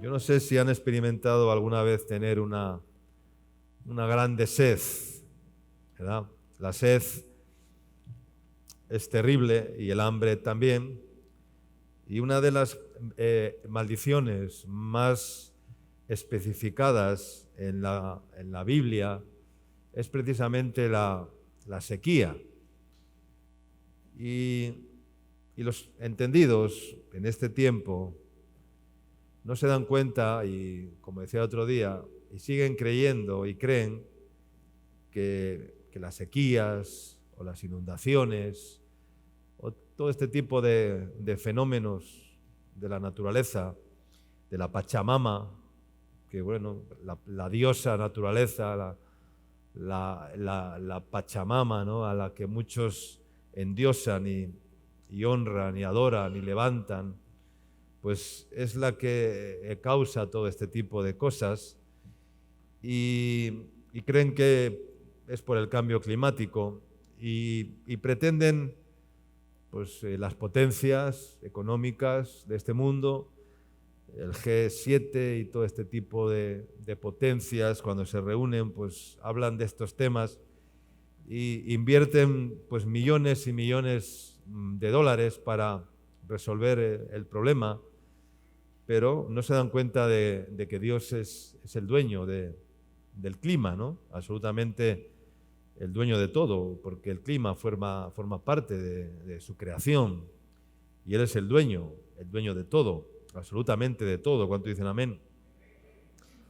No sé si han experimentado alguna vez tener una grande sed, ¿verdad? La sed es terrible y el hambre también. Y una de las maldiciones más especificadas en la Biblia es precisamente la sequía. Y los entendidos en este tiempo no se dan cuenta y, como decía otro día, y siguen creyendo y creen que las sequías o las inundaciones o todo este tipo de fenómenos de la naturaleza, de la Pachamama, que bueno, la diosa naturaleza, la Pachamama, ¿no?, a la que muchos endiosan y honran y adoran y levantan, pues es la que causa todo este tipo de cosas y creen que es por el cambio climático y pretenden, pues las potencias económicas de este mundo, el G7 y todo este tipo de potencias, cuando se reúnen, pues hablan de estos temas y invierten pues millones y millones de dólares para resolver el problema, pero no se dan cuenta de que Dios es el dueño del clima, ¿no? Absolutamente el dueño de todo, porque el clima forma parte de su creación y Él es el dueño de todo, absolutamente de todo. ¿Cuánto dicen amén?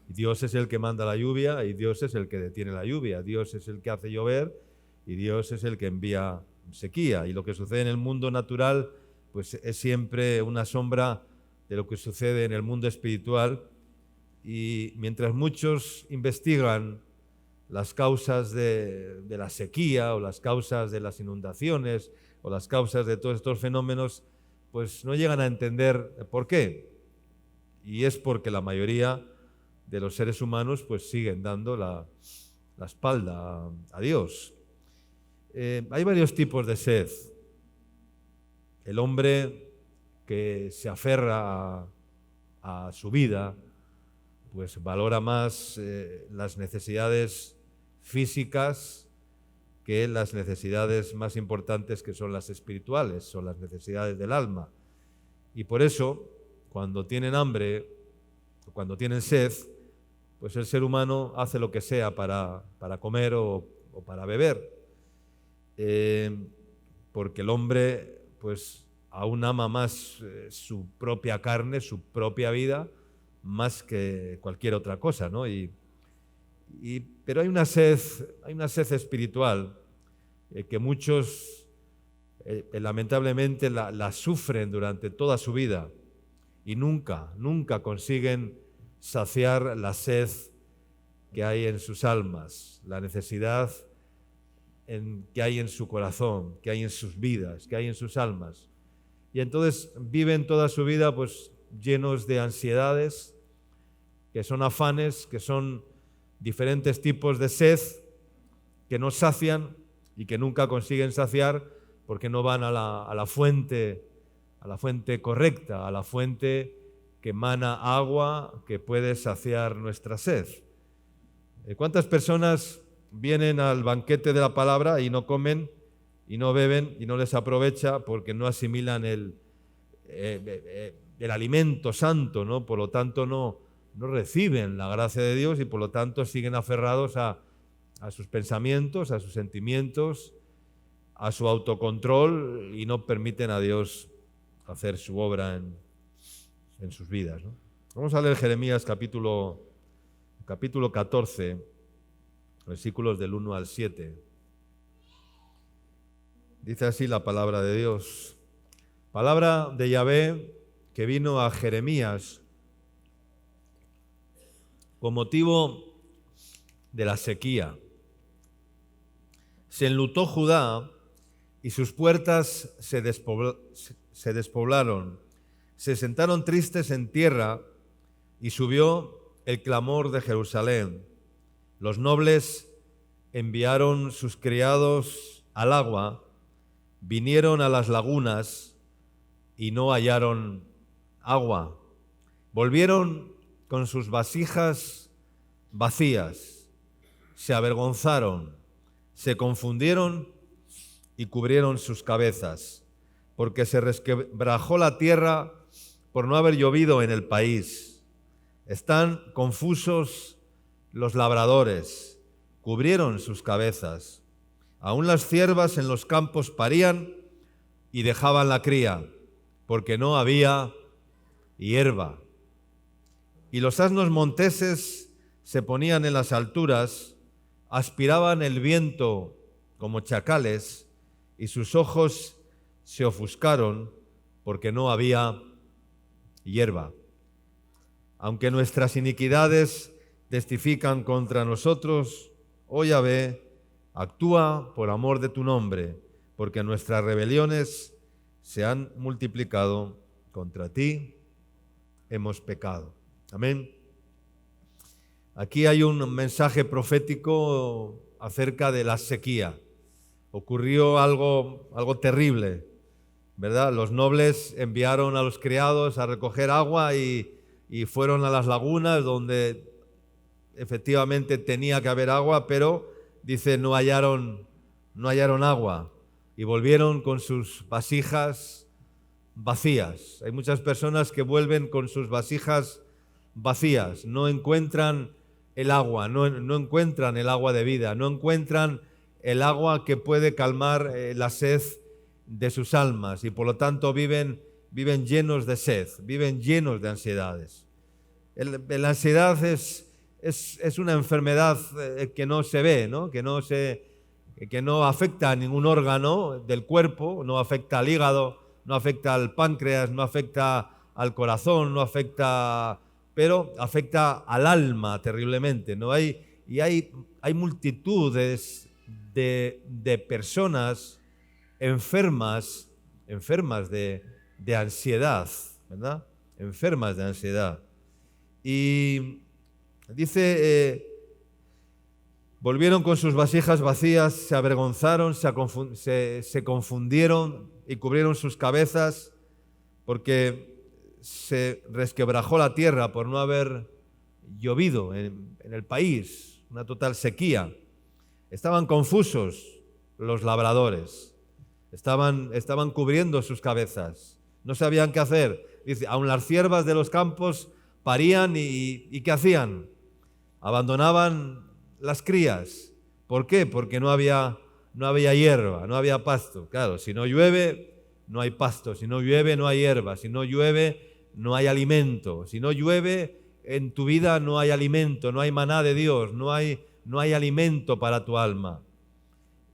Y Dios es el que manda la lluvia y Dios es el que detiene la lluvia, Dios es el que hace llover y Dios es el que envía sequía. Y lo que sucede en el mundo natural pues es siempre una sombra de lo que sucede en el mundo espiritual, y mientras muchos investigan las causas de la sequía o las causas de las inundaciones o las causas de todos estos fenómenos, pues no llegan a entender por qué. Y es porque la mayoría de los seres humanos pues siguen dando la espalda a Dios. Hay varios tipos de sed. El hombre que se aferra a su vida, pues valora más las necesidades físicas que las necesidades más importantes, que son las espirituales, son las necesidades del alma. Y por eso, cuando tienen hambre, cuando tienen sed, pues el ser humano hace lo que sea para comer o para beber. Porque el hombre, pues, aún ama más su propia carne, su propia vida, más que cualquier otra cosa, ¿no? Pero hay una sed espiritual que muchos lamentablemente la sufren durante toda su vida y nunca consiguen saciar la sed que hay en sus almas, la necesidad que hay en su corazón, que hay en sus vidas, que hay en sus almas. Y entonces viven toda su vida pues llenos de ansiedades, que son afanes, que son diferentes tipos de sed que no sacian y que nunca consiguen saciar porque no van a la fuente correcta, a la fuente que emana agua que puede saciar nuestra sed. ¿Cuántas personas vienen al banquete de la palabra y no comen y no beben y no les aprovecha porque no asimilan el alimento santo, ¿no? Por lo tanto no reciben la gracia de Dios y por lo tanto siguen aferrados a sus pensamientos, a sus sentimientos, a su autocontrol y no permiten a Dios hacer su obra en sus vidas, ¿no? Vamos a leer Jeremías capítulo capítulo 14, versículos del 1 al 7. Dice así la palabra de Dios. Palabra de Yahvé que vino a Jeremías con motivo de la sequía. Se enlutó Judá y sus puertas se despoblaron. Se sentaron tristes en tierra y subió el clamor de Jerusalén. Los nobles enviaron sus criados al agua, vinieron a las lagunas y no hallaron agua. Volvieron con sus vasijas vacías, se avergonzaron, se confundieron y cubrieron sus cabezas, porque se resquebrajó la tierra por no haber llovido en el país. Están confusos los labradores, cubrieron sus cabezas. Aún las ciervas en los campos parían y dejaban la cría, porque no había hierba. Y los asnos monteses se ponían en las alturas, aspiraban el viento como chacales, y sus ojos se ofuscaron porque no había hierba. Aunque nuestras iniquidades testifican contra nosotros, oh Yahvé, actúa por amor de tu nombre, porque nuestras rebeliones se han multiplicado, contra ti hemos pecado. Amén. Aquí hay un mensaje profético acerca de la sequía. Ocurrió algo terrible, ¿verdad? Los nobles enviaron a los criados a recoger agua y fueron a las lagunas donde efectivamente tenía que haber agua, pero dice no hallaron agua y volvieron con sus vasijas vacías. Hay muchas personas que vuelven con sus vasijas vacías, no encuentran el agua, no encuentran el agua de vida, no encuentran el agua que puede calmar la sed de sus almas y por lo tanto viven llenos de sed, viven llenos de ansiedades. La ansiedad es una enfermedad que no se ve, ¿no? Que no afecta a ningún órgano del cuerpo, no afecta al hígado, no afecta al páncreas, no afecta al corazón, pero afecta al alma terriblemente, ¿no? Hay multitudes de personas enfermas de ansiedad, ¿verdad? Enfermas de ansiedad. Y dice, volvieron con sus vasijas vacías, se avergonzaron, se confundieron y cubrieron sus cabezas, porque se resquebrajó la tierra por no haber llovido en el país, una total sequía. Estaban confusos los labradores, estaban cubriendo sus cabezas, no sabían qué hacer. Dice, aun las ciervas de los campos parían y ¿qué hacían? Abandonaban las crías. ¿Por qué? Porque no había hierba, no había pasto. Claro, si no llueve, no hay pasto. Si no llueve, no hay hierba. Si no llueve, no hay alimento. Si no llueve, en tu vida no hay alimento, no hay maná de Dios, no hay alimento para tu alma.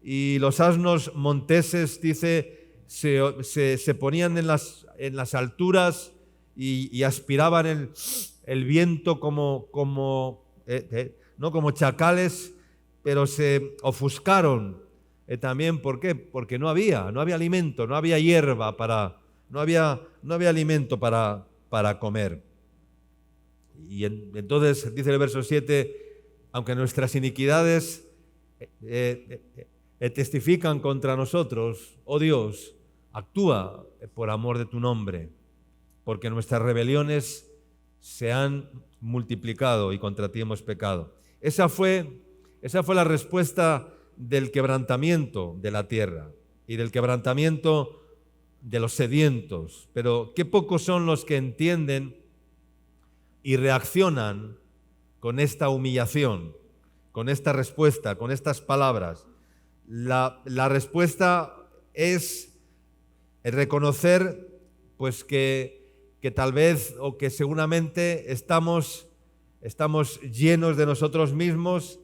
Y los asnos monteses, dice, se ponían en las alturas y aspiraban el viento no como chacales, pero se ofuscaron también. ¿Por qué? Porque no había alimento, no había hierba no había alimento para comer. Y entonces dice el verso 7, aunque nuestras iniquidades testifican contra nosotros, oh Dios, actúa por amor de tu nombre, porque nuestras rebeliones se han multiplicado y contra ti hemos pecado. Esa fue la respuesta del quebrantamiento de la tierra y del quebrantamiento de los sedientos. Pero qué pocos son los que entienden y reaccionan con esta humillación, con esta respuesta, con estas palabras. La respuesta es reconocer pues que tal vez o que seguramente estamos estamos llenos de nosotros mismos,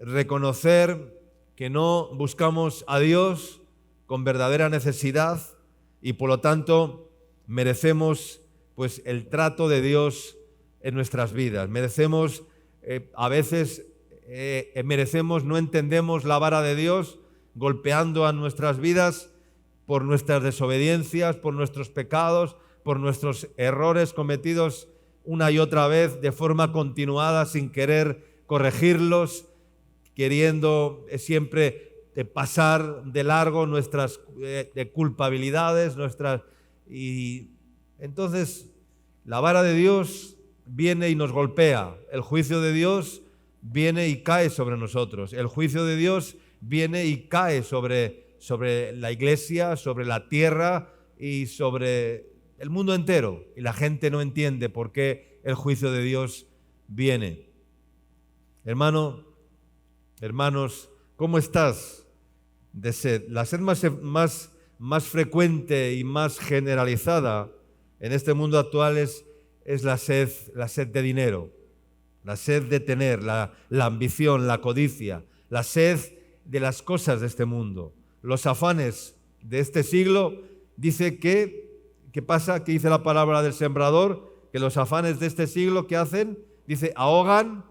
reconocer que no buscamos a Dios con verdadera necesidad y por lo tanto merecemos pues el trato de Dios en nuestras vidas. Merecemos, a veces no entendemos la vara de Dios golpeando a nuestras vidas por nuestras desobediencias, por nuestros pecados, por nuestros errores cometidos una y otra vez de forma continuada sin querer corregirlos, queriendo siempre pasar de largo nuestras culpabilidades, y entonces la vara de Dios viene y nos golpea, el juicio de Dios viene y cae sobre nosotros, el juicio de Dios viene y cae sobre la iglesia, sobre la tierra y sobre el mundo entero, y la gente no entiende por qué el juicio de Dios viene. Hermanos, ¿cómo estás de sed? La sed más frecuente y más generalizada en este mundo actual es la sed de dinero, la sed de tener, la ambición, la codicia, la sed de las cosas de este mundo. Los afanes de este siglo, dice ¿qué pasa? ¿Qué dice la palabra del sembrador? Que los afanes de este siglo, ¿qué hacen? Dice, ahogan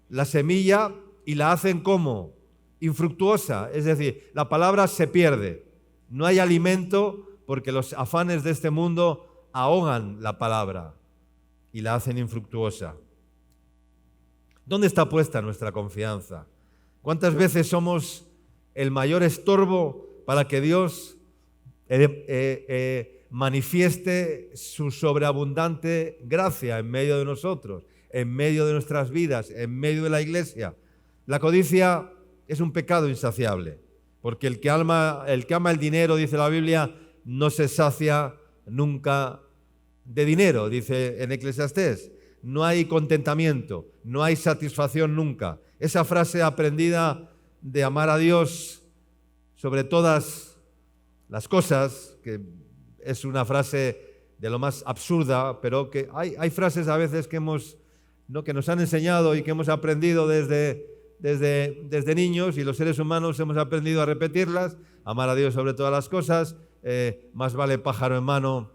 la semilla y la hacen ¿cómo? Infructuosa, es decir, la palabra se pierde. No hay alimento porque los afanes de este mundo ahogan la palabra y la hacen infructuosa. ¿Dónde está puesta nuestra confianza? ¿Cuántas veces somos el mayor estorbo para que Dios manifieste su sobreabundante gracia en medio de nosotros, en medio de nuestras vidas, en medio de la iglesia? La codicia es un pecado insaciable, porque el que ama el dinero, dice la Biblia, no se sacia nunca de dinero, dice en Eclesiastés. No hay contentamiento, no hay satisfacción nunca. Esa frase aprendida de amar a Dios sobre todas las cosas, que es una frase de lo más absurda, pero que hay frases a veces que nos han enseñado y que hemos aprendido desde niños, y los seres humanos hemos aprendido a repetirlas. Amar a Dios sobre todas las cosas, más vale pájaro en mano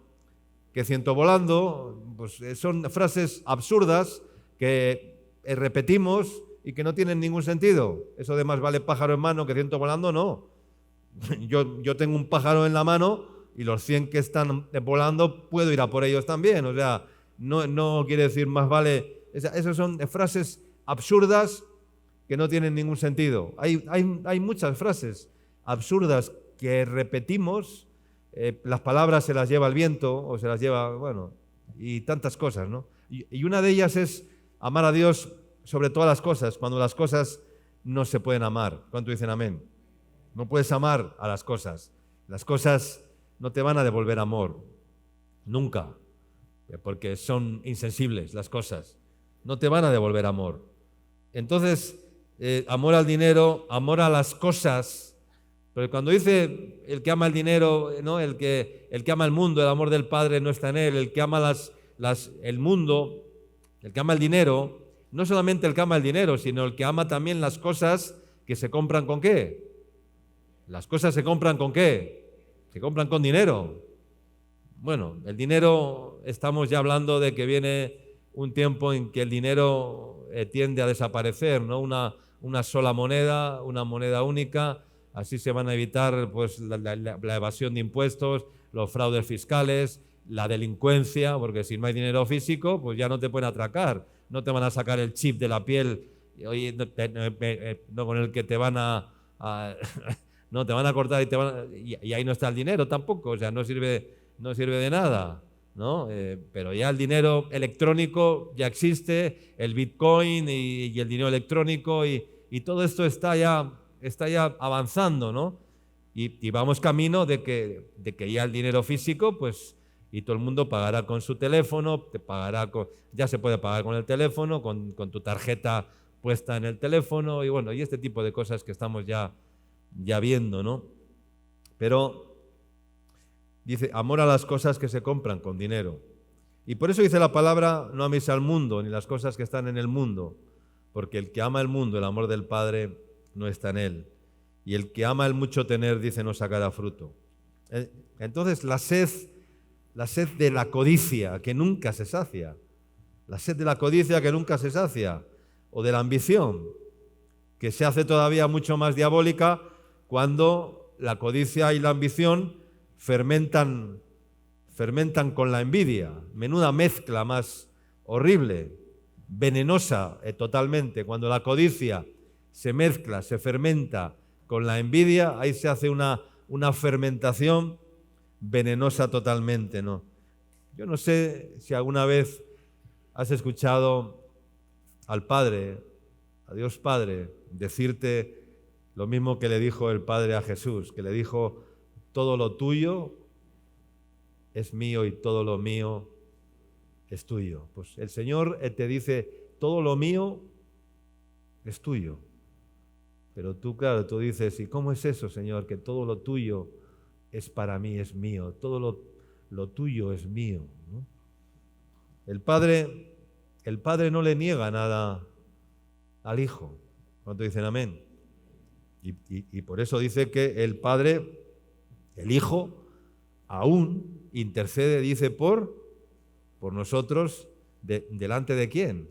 que ciento volando. Pues son frases absurdas que repetimos y que no tienen ningún sentido. Eso de más vale pájaro en mano que ciento volando, no. Yo tengo un pájaro en la mano y los 100 que están volando puedo ir a por ellos también. O sea, no quiere decir más vale. Esas son frases absurdas que no tienen ningún sentido. Hay muchas frases absurdas que repetimos, las palabras se las lleva el viento o se las lleva, y tantas cosas, ¿no? Y una de ellas es amar a Dios sobre todas las cosas, cuando las cosas no se pueden amar. ¿Cuánto dicen amén? No puedes amar a las cosas. Las cosas no te van a devolver amor, nunca, porque son insensibles las cosas. No te van a devolver amor. Entonces, amor al dinero, amor a las cosas. Pero cuando dice el que ama el dinero, ¿no? el que ama el mundo, el amor del Padre no está en él. El que ama el mundo, el que ama el dinero, no solamente el que ama el dinero, sino el que ama también las cosas que se compran ¿con qué? Las cosas se compran ¿con qué? Se compran con dinero. Bueno, el dinero, estamos ya hablando de que viene un tiempo en que el dinero tiende a desaparecer, ¿no? Una sola moneda, una moneda única. Así se van a evitar pues, la evasión de impuestos, los fraudes fiscales, la delincuencia, porque si no hay dinero físico, pues ya no te pueden atracar. No te van a sacar el chip de la piel no, con el que te van no, te van a cortar y ahí no está el dinero tampoco. O sea, no sirve de nada, ¿no? Pero ya el dinero electrónico ya existe, el Bitcoin y el dinero electrónico y todo esto está ya avanzando, ¿no? Y vamos camino de que ya el dinero físico, pues, y todo el mundo pagará con su teléfono, ya se puede pagar con el teléfono, con tu tarjeta puesta en el teléfono, y este tipo de cosas que estamos ya viendo, ¿no? Pero dice, amor a las cosas que se compran con dinero. Y por eso dice la palabra, no améis al mundo, ni las cosas que están en el mundo, porque el que ama el mundo, el amor del Padre no está en él. Y el que ama el mucho tener, dice, no sacará fruto. Entonces la sed de la codicia, que nunca se sacia, la sed de la codicia que nunca se sacia, o de la ambición, que se hace todavía mucho más diabólica cuando la codicia y la ambición fermentan con la envidia. Menuda mezcla más horrible, venenosa totalmente. Cuando la codicia se mezcla, se fermenta con la envidia, ahí se hace una fermentación venenosa totalmente, ¿no? Yo no sé si alguna vez has escuchado al Padre, a Dios Padre, decirte lo mismo que le dijo el Padre a Jesús, que le dijo, todo lo tuyo es mío y todo lo mío es tuyo. Pues el Señor te dice, todo lo mío es tuyo. Pero tú, claro, tú dices, ¿y cómo es eso, Señor? Que todo lo tuyo es para mí, es mío. Todo lo tuyo es mío, ¿no? El Padre no le niega nada al Hijo. ¿Cuánto dicen amén? Y por eso dice que el Padre, el Hijo, aún intercede, dice, por nosotros, ¿delante de quién?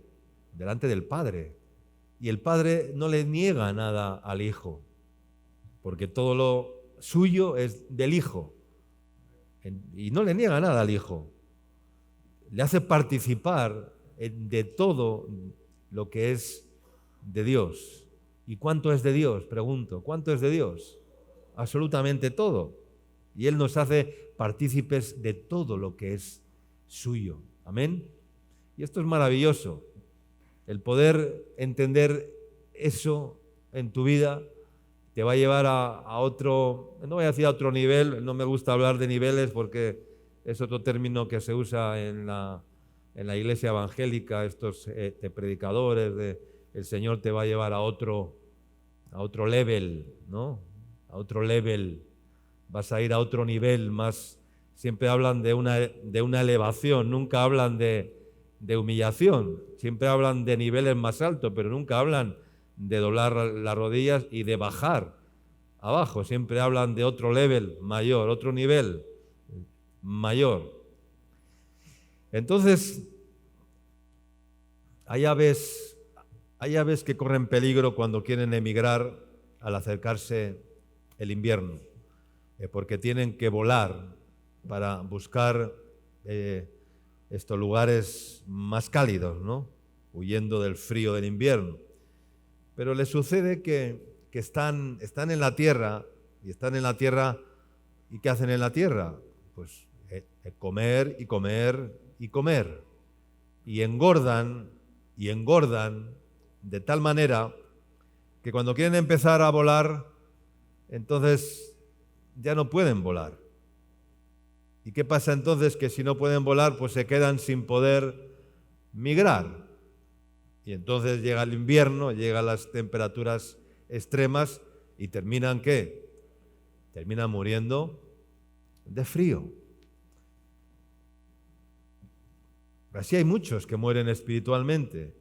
Delante del Padre. Y el Padre no le niega nada al Hijo, porque todo lo suyo es del Hijo. Y no le niega nada al Hijo. Le hace participar de todo lo que es de Dios. ¿Y cuánto es de Dios? Pregunto, ¿cuánto es de Dios? Absolutamente todo. Y Él nos hace partícipes de todo lo que es suyo. Amén. Y esto es maravilloso. El poder entender eso en tu vida te va a llevar a otro, no voy a decir a otro nivel, no me gusta hablar de niveles porque es otro término que se usa en la iglesia evangélica, estos predicadores, el Señor te va a llevar a otro level, ¿no? A otro level, vas a ir a otro nivel más. Siempre hablan de una elevación, nunca hablan de humillación, siempre hablan de niveles más altos, pero nunca hablan de doblar las rodillas y de bajar abajo, siempre hablan de otro level mayor, otro nivel mayor. Entonces, hay aves que corren peligro cuando quieren emigrar al acercarse el invierno, porque tienen que volar para buscar estos lugares más cálidos, ¿no? Huyendo del frío del invierno. Pero les sucede que están en la tierra, y ¿y qué hacen en la tierra? Pues comer y comer y comer. Y engordan de tal manera que cuando quieren empezar a volar, entonces ya no pueden volar. ¿Y qué pasa entonces? Que si no pueden volar, pues se quedan sin poder migrar. Y entonces llega el invierno, llegan las temperaturas extremas y terminan ¿qué? Terminan muriendo de frío. Así hay muchos que mueren espiritualmente,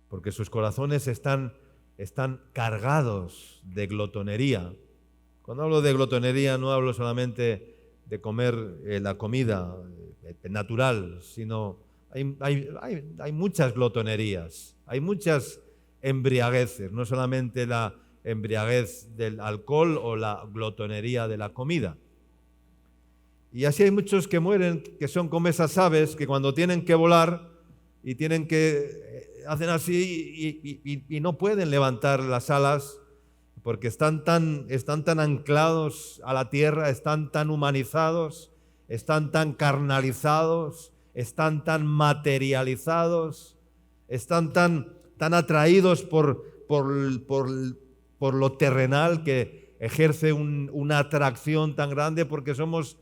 porque sus corazones están cargados de glotonería. Cuando hablo de glotonería no hablo solamente de comer la comida natural, sino hay muchas glotonerías, hay muchas embriagueces, no solamente la embriaguez del alcohol o la glotonería de la comida. Y así hay muchos que mueren, que son como esas aves que cuando tienen que volar y hacen así y no pueden levantar las alas porque están tan anclados a la tierra, están tan humanizados, están tan carnalizados, están tan materializados, están tan atraídos por lo terrenal, que ejerce una atracción tan grande, porque somos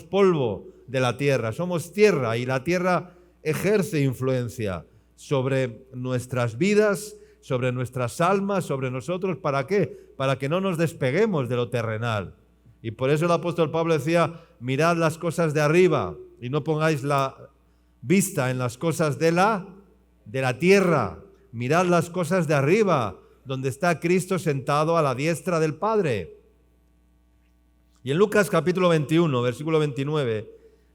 polvo de la tierra, somos tierra, y la tierra ejerce influencia sobre nuestras vidas, sobre nuestras almas, sobre nosotros. ¿Para qué? Para que no nos despeguemos de lo terrenal. Y por eso el apóstol Pablo decía, mirad las cosas de arriba y no pongáis la vista en las cosas de la tierra. Mirad las cosas de arriba, donde está Cristo sentado a la diestra del Padre. Y en Lucas capítulo 21, versículo 29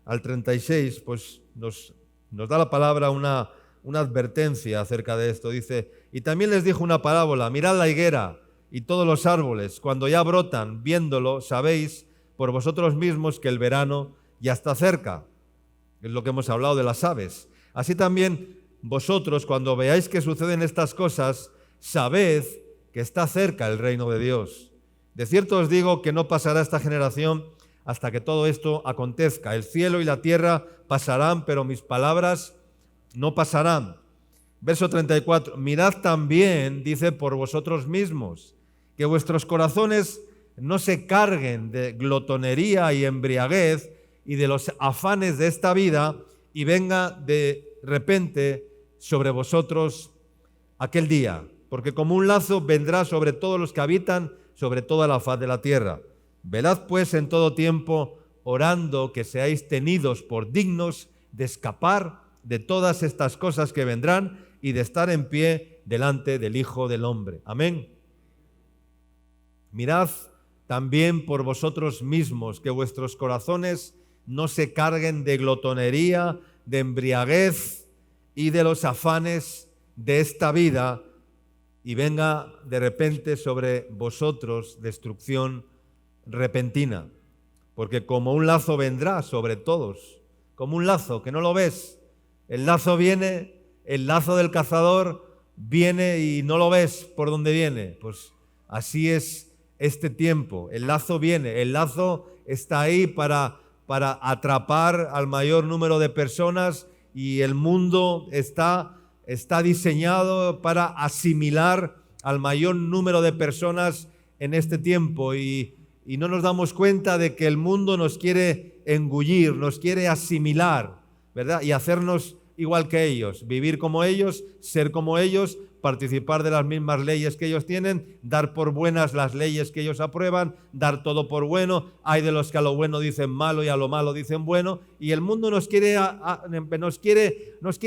al 36, pues nos da la palabra una advertencia acerca de esto. Dice, y también les dijo una parábola, mirad la higuera y todos los árboles, cuando ya brotan, viéndolo, sabéis por vosotros mismos que el verano ya está cerca. Es lo que hemos hablado de las aves. Así también vosotros, cuando veáis que suceden estas cosas, sabed que está cerca el reino de Dios. De cierto os digo que no pasará esta generación hasta que todo esto acontezca. El cielo y la tierra pasarán, pero mis palabras no pasarán. Verso 34, mirad también, dice, por vosotros mismos, que vuestros corazones no se carguen de glotonería y embriaguez y de los afanes de esta vida, y venga de repente sobre vosotros aquel día, porque como un lazo vendrá sobre todos los que habitan sobre toda la faz de la tierra. Velad pues en todo tiempo, orando que seáis tenidos por dignos de escapar de todas estas cosas que vendrán y de estar en pie delante del Hijo del Hombre. Amén. Mirad también por vosotros mismos, que vuestros corazones no se carguen de glotonería, de embriaguez y de los afanes de esta vida, y venga de repente sobre vosotros destrucción repentina. Porque como un lazo vendrá sobre todos, como un lazo que no lo ves. El lazo viene, el lazo del cazador viene y no lo ves por dónde viene. Pues así es este tiempo. El lazo viene, el lazo está ahí para atrapar al mayor número de personas, y el mundo está diseñado para asimilar al mayor número de personas en este tiempo, y no nos damos cuenta de que el mundo nos quiere engullir, nos quiere asimilar, ¿verdad? Y hacernos igual que ellos, vivir como ellos, ser como ellos, participar de las mismas leyes que ellos tienen, dar por buenas las leyes que ellos aprueban, dar todo por bueno. Hay de los que a lo bueno dicen malo y a lo malo dicen bueno, y el mundo nos quiere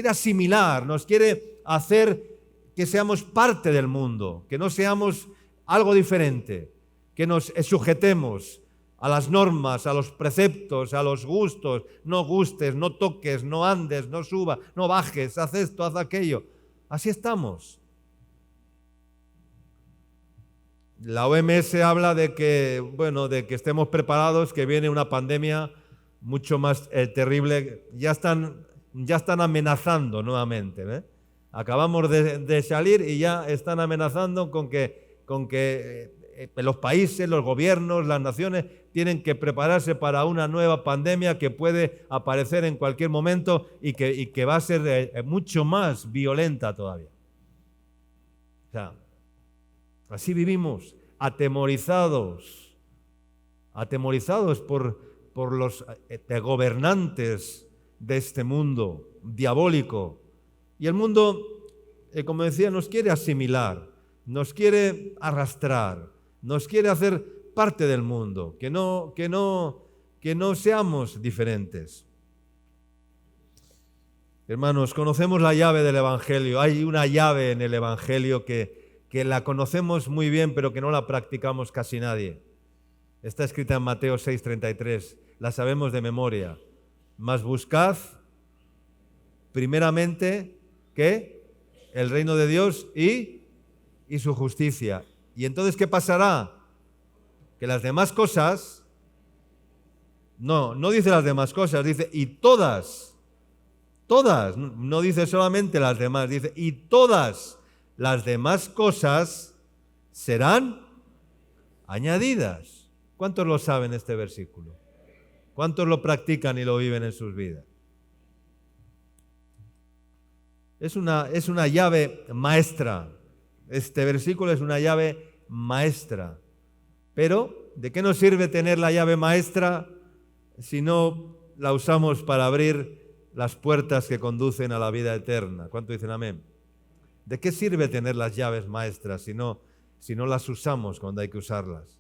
asimilar, nos quiere hacer que seamos parte del mundo, que no seamos algo diferente, que nos sujetemos a las normas, a los preceptos, a los gustos. No gustes, no toques, no andes, no subas, no bajes, haz esto, haz aquello. Así estamos. La OMS habla de que estemos preparados, que viene una pandemia mucho más terrible. Ya están amenazando nuevamente, ¿eh? Acabamos de salir y ya están amenazando con que los países, los gobiernos, las naciones tienen que prepararse para una nueva pandemia que puede aparecer en cualquier momento y que va a ser mucho más violenta todavía. O sea, así vivimos, atemorizados por los gobernantes de este mundo diabólico. Y el mundo, como decía, nos quiere asimilar, nos quiere arrastrar, nos quiere hacer parte del mundo, que no seamos diferentes. Hermanos, conocemos la llave del Evangelio. Hay una llave en el Evangelio que la conocemos muy bien, pero que no la practicamos casi nadie. Está escrita en Mateo 6:33. La sabemos de memoria. Mas buscad primeramente, ¿qué? El reino de Dios y su justicia. ¿Y entonces qué pasará? Que las demás cosas, no dice las demás cosas, dice y todas, no dice solamente las demás, dice y todas las demás cosas serán añadidas. ¿Cuántos lo saben este versículo? ¿Cuántos lo practican y lo viven en sus vidas? Es una llave maestra. Este versículo es una llave maestra. Pero, ¿de qué nos sirve tener la llave maestra si no la usamos para abrir las puertas que conducen a la vida eterna? ¿Cuánto dicen amén? ¿De qué sirve tener las llaves maestras si no las usamos cuando hay que usarlas?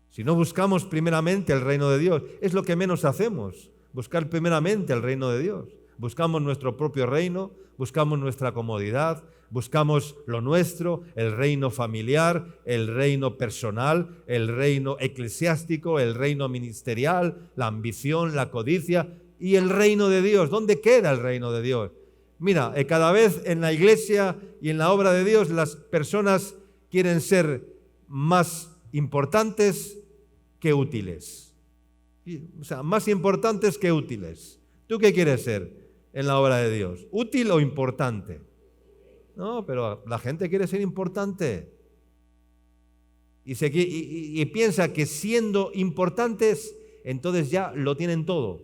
Si no buscamos primeramente el reino de Dios, es lo que menos hacemos, buscar primeramente el reino de Dios. buscamos nuestro propio reino, buscamos nuestra comodidad, buscamos lo nuestro, el reino familiar, el reino personal, el reino eclesiástico, el reino ministerial, la ambición, la codicia y el reino de Dios. ¿Dónde queda el reino de Dios? Mira, cada vez en la iglesia y en la obra de Dios las personas quieren ser más importantes que útiles. O sea, más importantes que útiles. ¿Tú qué quieres ser en la obra de Dios? ¿Útil o importante? No, pero la gente quiere ser importante. Y piensa que siendo importantes, entonces ya lo tienen todo.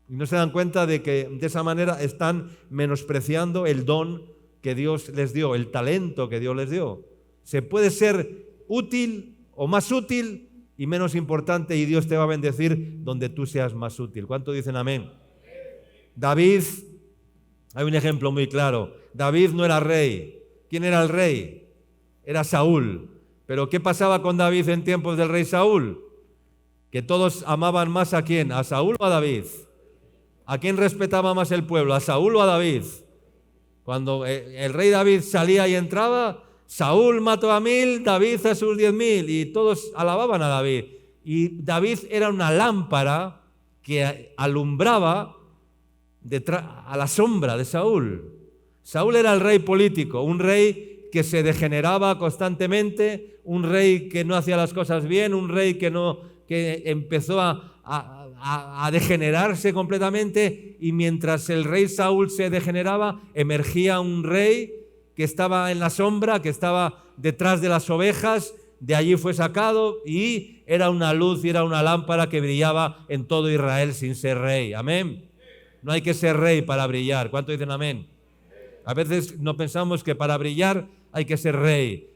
Y no se dan cuenta de que de esa manera están menospreciando el don que Dios les dio, el talento que Dios les dio. Se puede ser útil o más útil y menos importante, y Dios te va a bendecir donde tú seas más útil. ¿Cuánto dicen amén? David, hay un ejemplo muy claro. David no era rey. ¿Quién era el rey? Era Saúl. ¿Pero qué pasaba con David en tiempos del rey Saúl? Que todos amaban más ¿a quién? ¿A Saúl o a David? ¿A quién respetaba más el pueblo? ¿A Saúl o a David? Cuando el rey David salía y entraba, Saúl mató a 1000, David a sus 10.000, y todos alababan a David. Y David era una lámpara que alumbraba a la sombra de Saúl. Saúl era el rey político, un rey que se degeneraba constantemente, un rey que no hacía las cosas bien, un rey que empezó a degenerarse completamente, y mientras el rey Saúl se degeneraba, emergía un rey que estaba en la sombra, que estaba detrás de las ovejas, de allí fue sacado y era una luz y era una lámpara que brillaba en todo Israel sin ser rey. Amén. No hay que ser rey para brillar. ¿Cuánto dicen amén? A veces no pensamos que para brillar hay que ser rey,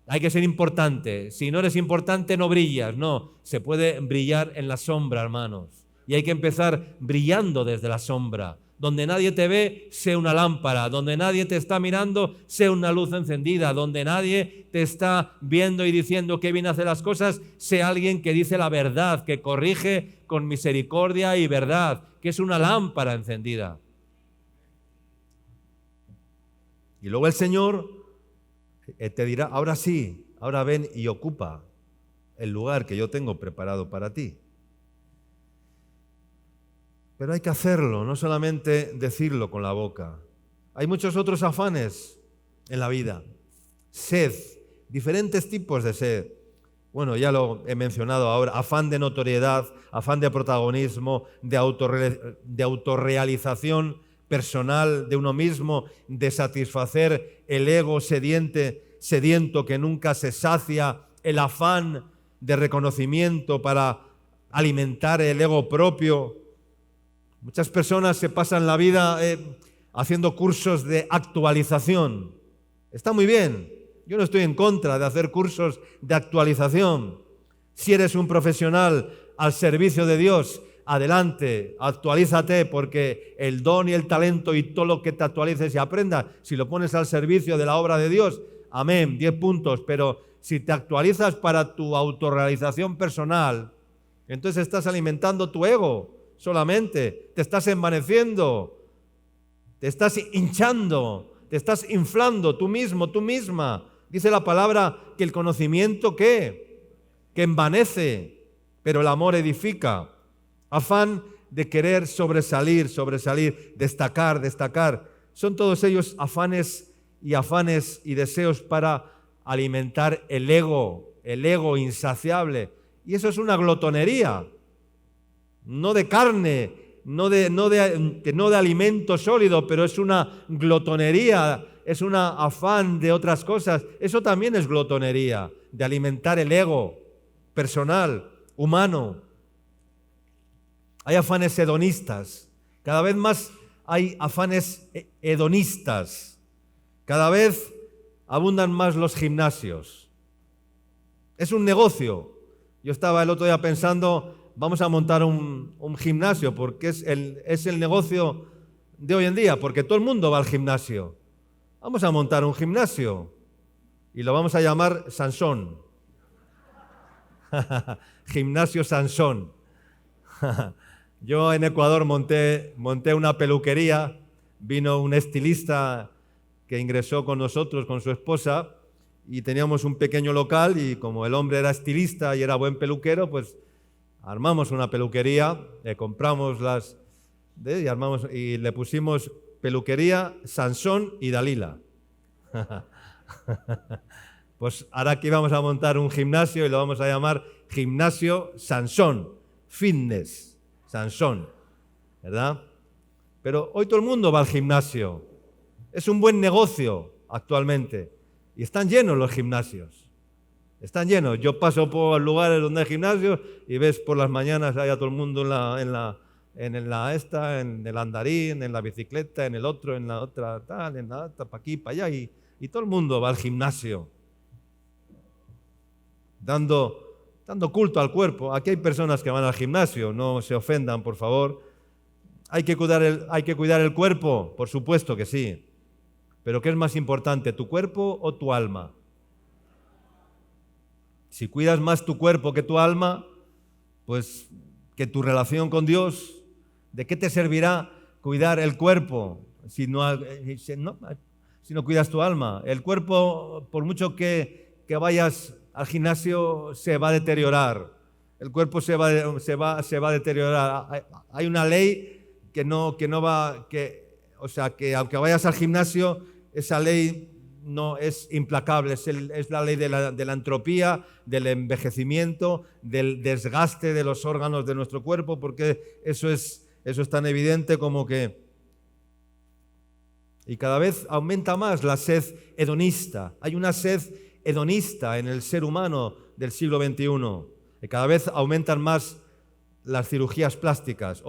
hay que ser importante. Si no eres importante no brillas. No, se puede brillar en la sombra, hermanos. Y hay que empezar brillando desde la sombra. Donde nadie te ve, sé una lámpara. Donde nadie te está mirando, sé una luz encendida. Donde nadie te está viendo y diciendo qué bien hace las cosas, sé alguien que dice la verdad, que corrige con misericordia y verdad, que es una lámpara encendida. Y luego el Señor te dirá, ahora sí, ahora ven y ocupa el lugar que yo tengo preparado para ti. Pero hay que hacerlo, no solamente decirlo con la boca. Hay muchos otros afanes en la vida. Sed, diferentes tipos de sed. Bueno, ya lo he mencionado ahora, afán de notoriedad, afán de protagonismo, de autorrealización personal de uno mismo, de satisfacer el ego sediento que nunca se sacia, el afán de reconocimiento para alimentar el ego propio. Muchas personas se pasan la vida haciendo cursos de actualización. Está muy bien. Yo no estoy en contra de hacer cursos de actualización. Si eres un profesional al servicio de Dios, adelante, actualízate, porque el don y el talento y todo lo que te actualices y aprendas, si lo pones al servicio de la obra de Dios, amén, 10 puntos. Pero si te actualizas para tu autorrealización personal, entonces estás alimentando tu ego solamente, te estás envaneciendo, te estás hinchando, te estás inflando tú mismo, tú misma. Dice la palabra que el conocimiento, ¿qué? Que envanece, pero el amor edifica. Afán de querer sobresalir, destacar. Son todos ellos afanes y deseos para alimentar el ego insaciable. Y eso es una glotonería, no de carne, no de alimento sólido, pero es una glotonería, es un afán de otras cosas. Eso también es glotonería, de alimentar el ego personal, humano. Hay afanes hedonistas, cada vez más hay afanes hedonistas, cada vez abundan más los gimnasios. Es un negocio. Yo estaba el otro día pensando, vamos a montar un gimnasio, porque es el negocio de hoy en día, porque todo el mundo va al gimnasio. Vamos a montar un gimnasio y lo vamos a llamar Sansón. Gimnasio Sansón. Yo en Ecuador monté una peluquería, vino un estilista que ingresó con nosotros, con su esposa, y teníamos un pequeño local y como el hombre era estilista y era buen peluquero, pues armamos una peluquería, compramos y le pusimos peluquería Sansón y Dalila. Pues ahora aquí vamos a montar un gimnasio y lo vamos a llamar Gimnasio Sansón, Fitness Sansón, ¿verdad? Pero hoy todo el mundo va al gimnasio. Es un buen negocio actualmente. Y están llenos los gimnasios. Están llenos. Yo paso por lugares donde hay gimnasios y ves por las mañanas hay a todo el mundo en el andarín, en la bicicleta, en el otro, en la otra, tal, en la otra, para aquí, para allá. Y todo el mundo va al gimnasio. Dando culto al cuerpo. Aquí hay personas que van al gimnasio, no se ofendan, por favor. Hay que cuidar el cuerpo, por supuesto que sí. Pero ¿qué es más importante, tu cuerpo o tu alma? Si cuidas más tu cuerpo que tu alma, pues que tu relación con Dios, ¿de qué te servirá cuidar el cuerpo si no cuidas tu alma? El cuerpo, por mucho que vayas al gimnasio, se va a deteriorar. El cuerpo se va a deteriorar. Hay una ley que aunque vayas al gimnasio, esa ley no es implacable, es la ley de la entropía, del envejecimiento, del desgaste de los órganos de nuestro cuerpo, porque eso es tan evidente como que... Y cada vez aumenta más la sed hedonista. Hay una sed hedonista en el ser humano del siglo XXI. Y cada vez aumentan más las cirugías plásticas.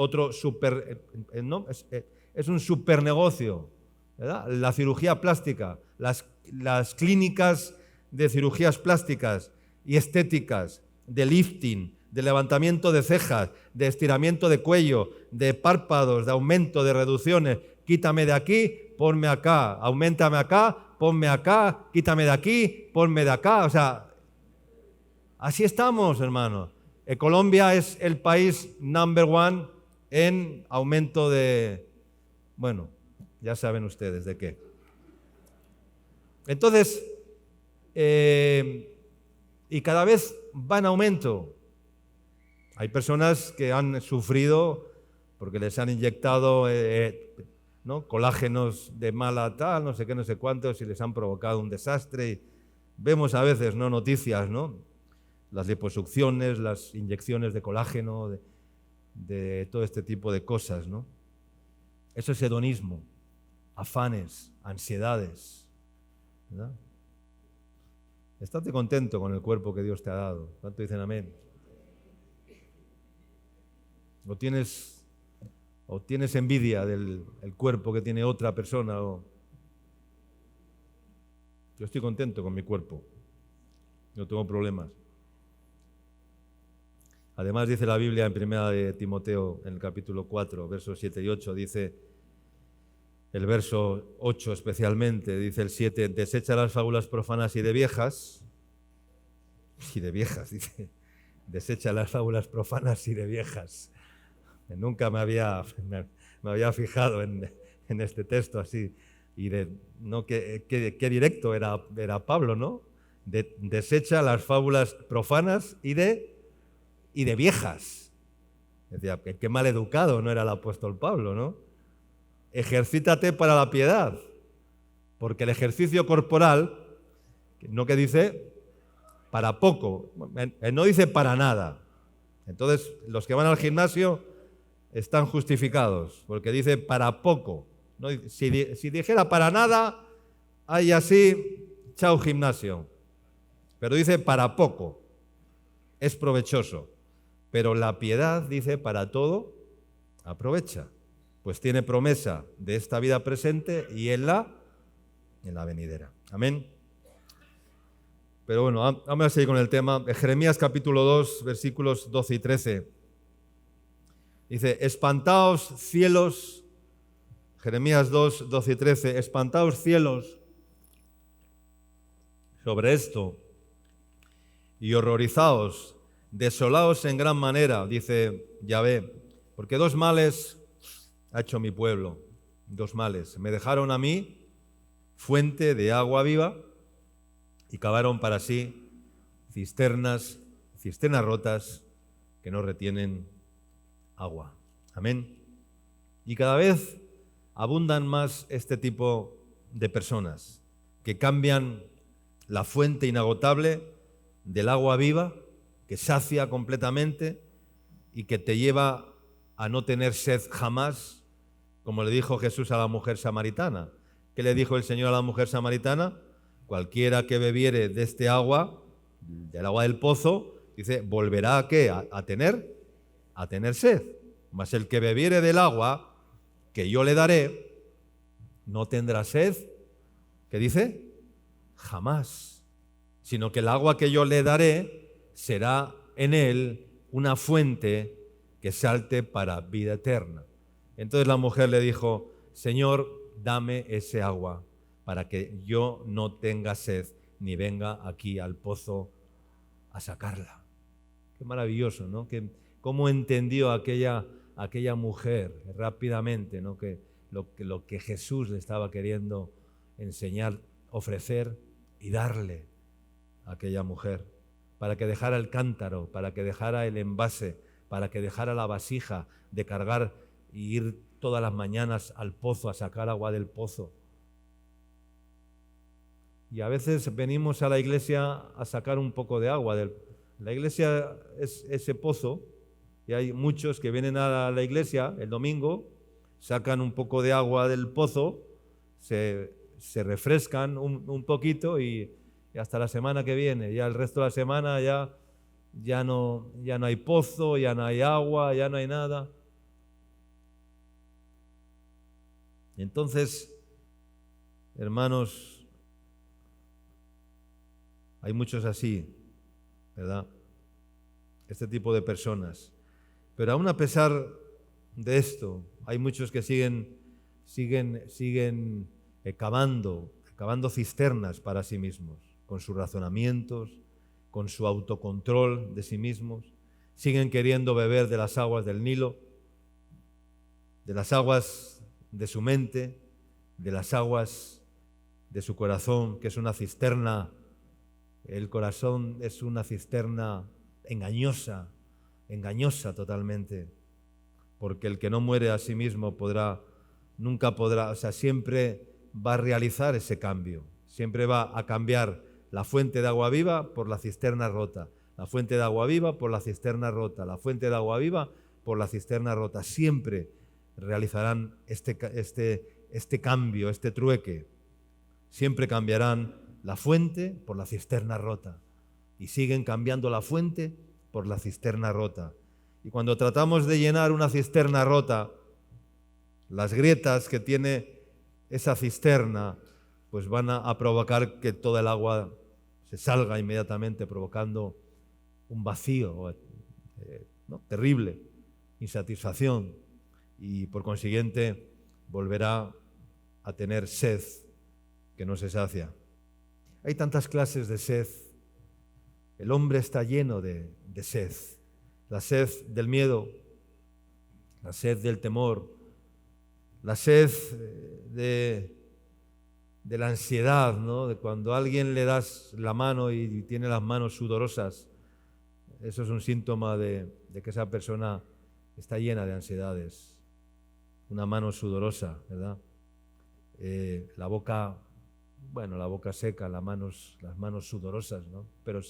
Es un supernegocio, ¿verdad? La cirugía plástica, las clínicas de cirugías plásticas y estéticas, de lifting, de levantamiento de cejas, de estiramiento de cuello, de párpados, de aumento, de reducciones. Quítame de aquí, ponme acá, auméntame acá, ponme acá, quítame de aquí, ponme de acá. O sea, así estamos, hermanos. Colombia es el país number one en aumento de... Bueno, ya saben ustedes de qué. Entonces, y cada vez va en aumento. Hay personas que han sufrido porque les han inyectado ¿no? colágenos de mala tal, no sé qué, no sé cuántos, y les han provocado un desastre. Y vemos a veces, ¿no? noticias, ¿no? Las liposucciones, las inyecciones de colágeno, de todo este tipo de cosas, ¿no? Eso es hedonismo, afanes, ansiedades, ¿verdad? Estate contento con el cuerpo que Dios te ha dado. ¿Cuánto dicen amén? ¿O tienes envidia del cuerpo que tiene otra persona? Yo estoy contento con mi cuerpo. No tengo problemas. Además dice la Biblia en 1 de Timoteo, en el capítulo 4, versos 7 y 8, dice el verso 8 especialmente, dice el 7, desecha las fábulas profanas y de viejas, dice, desecha las fábulas profanas y de viejas. Nunca me había fijado en este texto así, y qué directo era Pablo, ¿no? Desecha las fábulas profanas y de viejas. Decía, qué mal educado no era el apóstol Pablo, ¿no? Ejercítate para la piedad, porque el ejercicio corporal, no que dice para poco, no dice para nada. Entonces, los que van al gimnasio están justificados, porque dice para poco. ¿No? Si dijera para nada, hay así, chao gimnasio. Pero dice para poco, es provechoso. Pero la piedad, dice, para todo aprovecha, pues tiene promesa de esta vida presente y en la venidera. Amén. Pero bueno, vamos a seguir con el tema. Jeremías capítulo 2, versículos 12 y 13. Dice, espantaos cielos, Jeremías 2, 12 y 13, espantaos cielos sobre esto y horrorizaos, desolaos en gran manera, dice Yahvé, Porque dos males ha hecho mi pueblo, dos males. Me dejaron a mí fuente de agua viva y cavaron para sí cisternas rotas que no retienen agua. Amén. Y cada vez abundan más este tipo de personas que cambian la fuente inagotable del agua viva, que sacia completamente y que te lleva a no tener sed jamás, como le dijo Jesús a la mujer samaritana. ¿Qué le dijo el Señor a la mujer samaritana? Cualquiera que bebiere de este agua, del agua del pozo, dice, volverá ¿a qué? A tener sed. Mas el que bebiere del agua que yo le daré, no tendrá sed. ¿Qué dice? Jamás. Sino que el agua que yo le daré será en él una fuente que salte para vida eterna. Entonces la mujer le dijo, Señor, dame ese agua para que yo no tenga sed ni venga aquí al pozo a sacarla. Qué maravilloso, ¿no? Cómo entendió aquella mujer rápidamente, ¿no? Que lo que Jesús le estaba queriendo enseñar, ofrecer y darle a aquella mujer, para que dejara el cántaro, para que dejara el envase, para que dejara la vasija de cargar y ir todas las mañanas al pozo a sacar agua del pozo. Y a veces venimos a la iglesia a sacar un poco de agua. La iglesia es ese pozo, y hay muchos que vienen a la iglesia el domingo, sacan un poco de agua del pozo, se refrescan un poquito y hasta la semana que viene. Ya el resto de la semana ya no hay pozo, ya no hay agua, ya no hay nada. Entonces, hermanos, hay muchos así, ¿verdad? Este tipo de personas. Pero aún a pesar de esto, hay muchos que siguen cavando cisternas para sí mismos, con sus razonamientos, con su autocontrol de sí mismos. Siguen queriendo beber de las aguas del Nilo, de las aguas de su mente, de las aguas de su corazón, que es una cisterna. El corazón es una cisterna engañosa totalmente, porque el que no muere a sí mismo nunca podrá, siempre va a realizar ese cambio, siempre va a cambiar la fuente de agua viva por la cisterna rota, la fuente de agua viva por la cisterna rota, la fuente de agua viva por la cisterna rota. Siempre realizarán este cambio, este trueque. Siempre cambiarán la fuente por la cisterna rota y siguen cambiando la fuente por la cisterna rota. Y cuando tratamos de llenar una cisterna rota, las grietas que tiene esa cisterna pues van a provocar que toda el agua se salga inmediatamente, provocando un vacío ¿no? terrible, insatisfacción, y por consiguiente volverá a tener sed que no se sacia. Hay tantas clases de sed. El hombre está lleno de sed. La sed del miedo, la sed del temor, la sed de la ansiedad, ¿no? De cuando a alguien le das la mano y tiene las manos sudorosas. Eso es un síntoma de que esa persona está llena de ansiedades. Una mano sudorosa, ¿verdad? La boca seca, las manos sudorosas, ¿no? Pero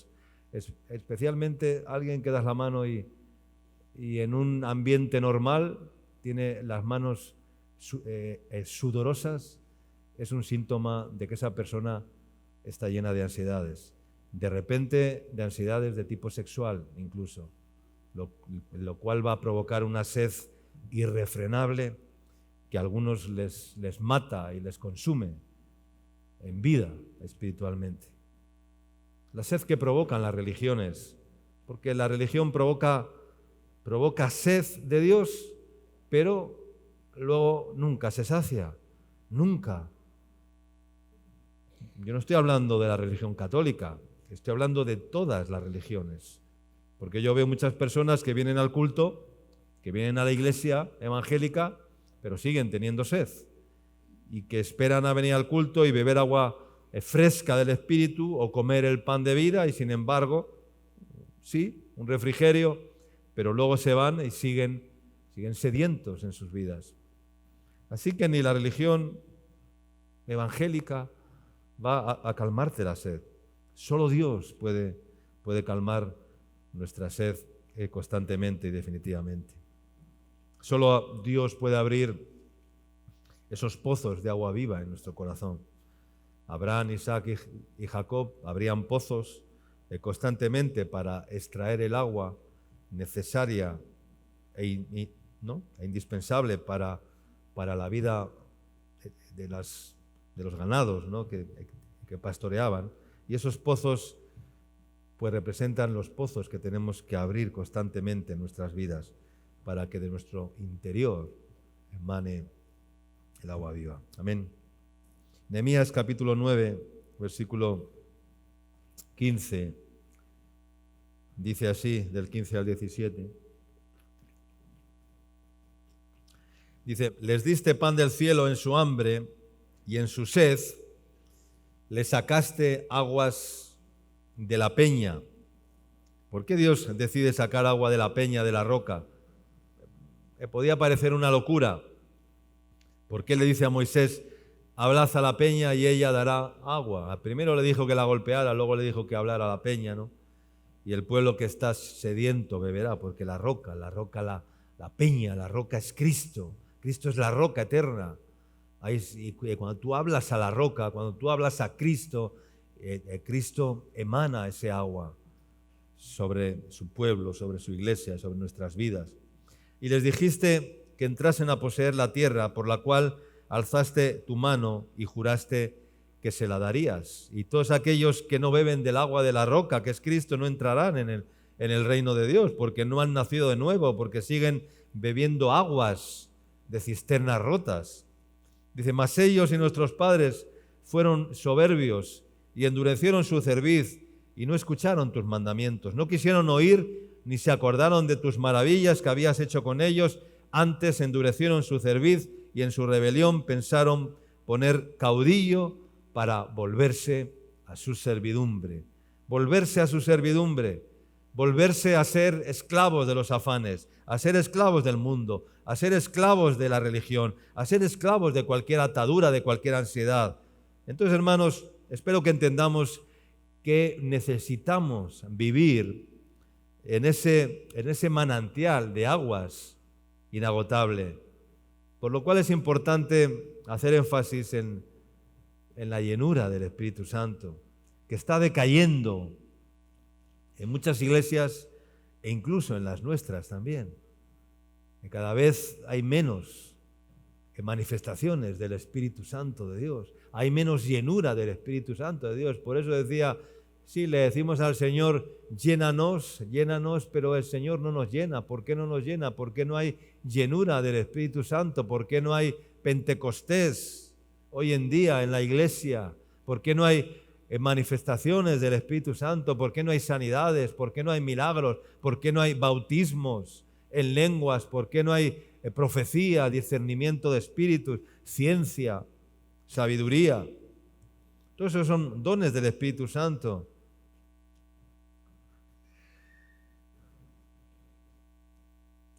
especialmente alguien que das la mano y en un ambiente normal tiene las manos sudorosas, es un síntoma de que esa persona está llena de ansiedades. De repente, de ansiedades de tipo sexual incluso, lo cual va a provocar una sed irrefrenable que a algunos les mata y les consume en vida espiritualmente. La sed que provocan las religiones, porque la religión provoca sed de Dios, pero luego nunca se sacia, nunca. Yo no estoy hablando de la religión católica, estoy hablando de todas las religiones, porque yo veo muchas personas que vienen al culto que vienen a la iglesia evangélica, pero siguen teniendo sed, y que esperan a venir al culto y beber agua fresca del Espíritu o comer el pan de vida, y sin embargo, sí, un refrigerio, pero luego se van y siguen sedientos en sus vidas. Así que ni la religión evangélica va a calmarte la sed. Solo Dios puede calmar nuestra sed constantemente y definitivamente. Solo Dios puede abrir esos pozos de agua viva en nuestro corazón. Abraham, Isaac y Jacob abrían pozos constantemente para extraer el agua necesaria e indispensable para la vida de los ganados, ¿no? que pastoreaban. Y esos pozos pues representan los pozos que tenemos que abrir constantemente en nuestras vidas para que de nuestro interior emane el agua viva. Amén. Nehemías capítulo 9, versículo 15, dice así, del 15 al 17. Dice: les diste pan del cielo en su hambre, y en su sed le sacaste aguas de la peña. ¿Por qué Dios decide sacar agua de la peña, de la roca? Podía parecer una locura. ¿Por qué le dice a Moisés: hablad a la peña y ella dará agua? Primero le dijo que la golpeara, luego le dijo que hablara a la peña, ¿no? Y el pueblo que está sediento beberá, porque la peña, la roca es Cristo. Cristo es la roca eterna. Y cuando tú hablas a la roca, cuando tú hablas a Cristo, Cristo emana ese agua sobre su pueblo, sobre su iglesia, sobre nuestras vidas. Y les dijiste que entrasen a poseer la tierra por la cual alzaste tu mano y juraste que se la darías. Y todos aquellos que no beben del agua de la roca, que es Cristo, no entrarán en el reino de Dios, porque no han nacido de nuevo, porque siguen bebiendo aguas de cisternas rotas. Dice: mas ellos y nuestros padres fueron soberbios y endurecieron su cerviz y no escucharon tus mandamientos. No quisieron oír ni se acordaron de tus maravillas que habías hecho con ellos. Antes endurecieron su cerviz y en su rebelión pensaron poner caudillo para volverse a su servidumbre. Volverse a su servidumbre. Volverse a ser esclavos de los afanes, a ser esclavos del mundo, a ser esclavos de la religión, a ser esclavos de cualquier atadura, de cualquier ansiedad. Entonces, hermanos, espero que entendamos que necesitamos vivir en ese manantial de aguas inagotable, por lo cual es importante hacer énfasis en la llenura del Espíritu Santo, que está decayendo en muchas iglesias e incluso en las nuestras también. Que cada vez hay menos manifestaciones del Espíritu Santo de Dios, hay menos llenura del Espíritu Santo de Dios. Por eso decía, sí, le decimos al Señor: llénanos, llénanos, pero el Señor no nos llena. ¿Por qué no nos llena? ¿Por qué no hay llenura del Espíritu Santo? ¿Por qué no hay Pentecostés hoy en día en la iglesia? ¿Por qué no hay manifestaciones del Espíritu Santo? ¿Por qué no hay sanidades? ¿Por qué no hay milagros? ¿Por qué no hay bautismos en lenguas? ¿Por qué no hay profecía, discernimiento de espíritus, ciencia, sabiduría? Todos esos son dones del Espíritu Santo.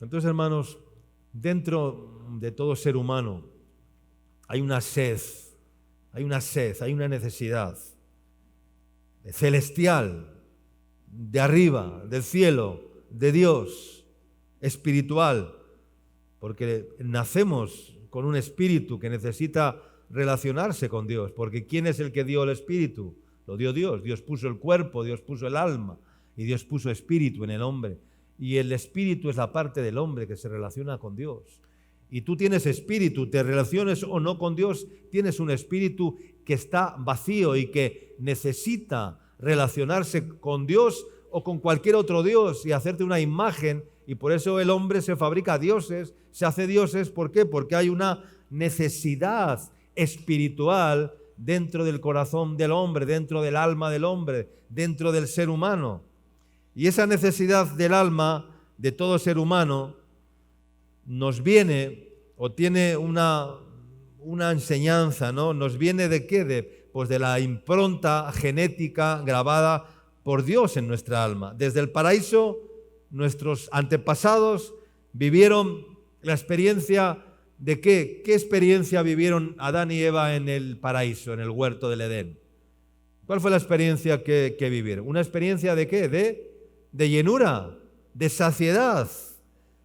Entonces, hermanos, dentro de todo ser humano hay una sed, hay una necesidad celestial, de arriba, del cielo, de Dios, espiritual, porque nacemos con un espíritu que necesita relacionarse con Dios, porque ¿quién es el que dio el espíritu? Lo dio Dios. Dios puso el cuerpo, Dios puso el alma y Dios puso espíritu en el hombre. Y el espíritu es la parte del hombre que se relaciona con Dios. Y tú tienes espíritu, te relaciones o no con Dios, tienes un espíritu que está vacío y que necesita relacionarse con Dios o con cualquier otro Dios y hacerte una imagen. Y por eso el hombre se fabrica dioses, se hace dioses. ¿Por qué? Porque hay una necesidad espiritual dentro del corazón del hombre, dentro del alma del hombre, dentro del ser humano. Y esa necesidad del alma de todo ser humano nos viene o tiene una enseñanza, ¿no? ¿Nos viene de qué? Pues de la impronta genética grabada por Dios en nuestra alma. Desde el paraíso, nuestros antepasados vivieron la experiencia de ¿qué? ¿Qué experiencia vivieron Adán y Eva en el paraíso, en el huerto del Edén? ¿Cuál fue la experiencia que vivieron? ¿Una experiencia de qué? De llenura, de saciedad,